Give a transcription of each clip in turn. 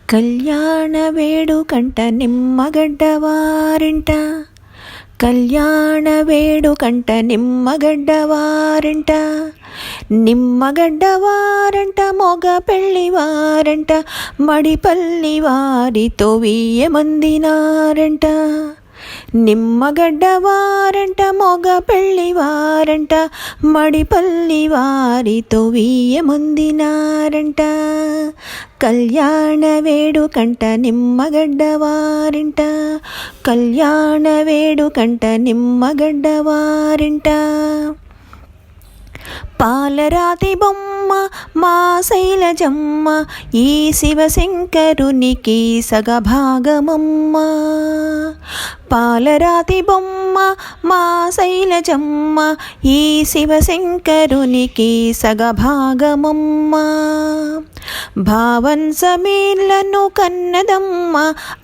కళ్యాణ వేడుకంట నిమ్మగడ్డవారింట, కళ్యాణ వేడుకంట నిమ్మగడ్డవారింట, నిమ్మగడ్డవారంట మొగ పెళ్ళివారంట, మడిపల్లి వారితో వియ్యమందినారంట. నిమ్మగడ్డవారంట మొగ పెళ్ళివారంట, మడిపల్లి వారితో వియ్యమందినారంట. కళ్యాణ వేడుకంట నిమ్మగడ్డవారింట, కళ్యాణ వేడుకంట నిమ్మగడ్డవారింట. పాలరాతి బొమ్మ మా శైలజమ్మ, ఈ శివశంకరునికి సగభాగమమ్మ. పాలరాతి బొమ్మ మా శైలజమ్మ, ఈ శివశంకరునికి సగభాగమమ్మ. భావన్ సమీర్లను కన్నదమ్మ,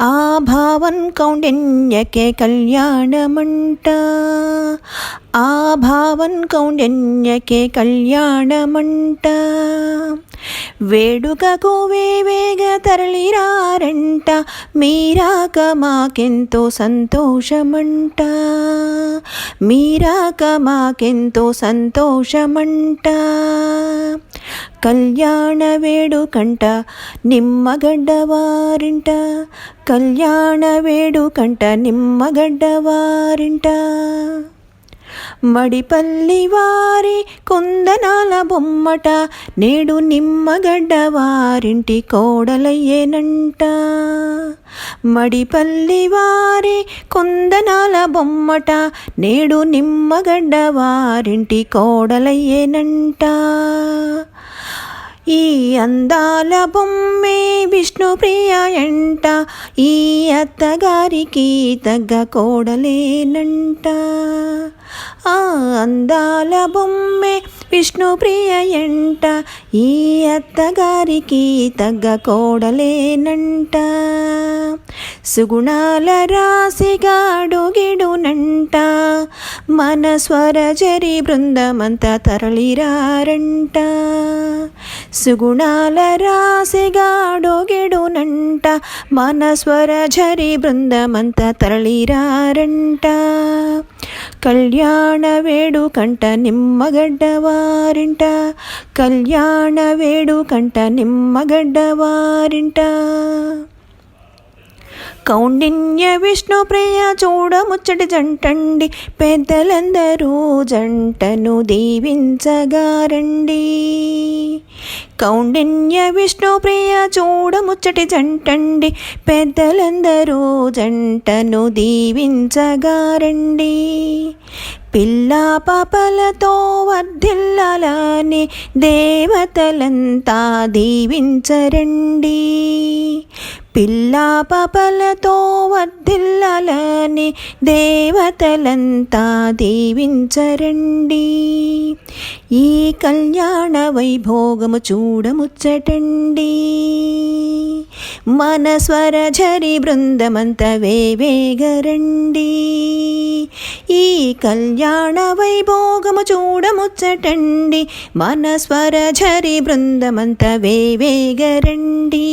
ఆ భావన్ కౌండిన్యకే కళ్యాణమంట, ఆ భావన్ కౌండిన్యకే కళ్యాణమంట. వేడుకకు వేవేగ తరలిరారంట, మీరాక మాకెంతో సంతోషమంట, మీరాక మాకెంతో సంతోషమంట. కళ్యాణ వేడుకంట నిమ్మగడ్డవారింట, కళ్యాణ వేడుకంట నిమ్మగడ్డవారింట. మడిపల్లి వారి కుందనాల బొమ్మట, నేడు నిమ్మగడ్డవారింటి కోడలయ్యేనంట. మడిపల్లి వారి కుందనాల బొమ్మట, నేడు నిమ్మగడ్డవారింటి కోడలయ్యేనంట. ఈ అందాల బొమ్మే విష్ణుప్రియ ఎంట, ఈ అత్తగారికి తగ్గ కోడలేనంట. ఆ అందాల బొమ్మే విష్ణుప్రియ ఎంట, ఈ అత్తగారికి తగ్గ కోడలేనంట. సుగుణాల రాశిగా అడుగిడునంట, మన స్వరజరి బృందమంతా తరలిరారంట. సుగుణాల రాశిగా అడుగిడునంట, మన స్వరజరి బృందమంతా తరలిరారంట. కళ్యాణ వేడుకంట నిమ్మగడ్డవారింట, కళ్యాణ వేడుకంట నిమ్మగడ్డవారింట. కౌండిన్య విష్ణుప్రియ చూడముచ్చటి జంటండి, పెద్దలందరూ జంటను దీవించగారండి. కౌండిన్య విష్ణుప్రియ చూడముచ్చటి జంటండి, పెద్దలందరూ జంటను దీవించగారండి. పిల్లా పాపలతో వర్ధిల్లాలని దేవతలంతా దీవించరండి. పిల్లా పాపలతో వర్ధిల్లాలని దేవతలంతా దీవించరండి. ఈ కళ్యాణ వైభోగము చూడముచ్చటండి, మన స్వరజరి బృందమంతా వేవేగరండి. ఈ కళ్యాణ వైభోగము చూడముచ్చటండి, మన స్వరజరి బృందమంతా వేవేగరండి,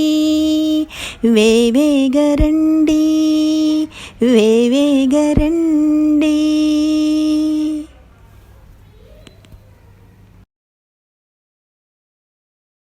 వేవేగరండి, వేవేగరండి.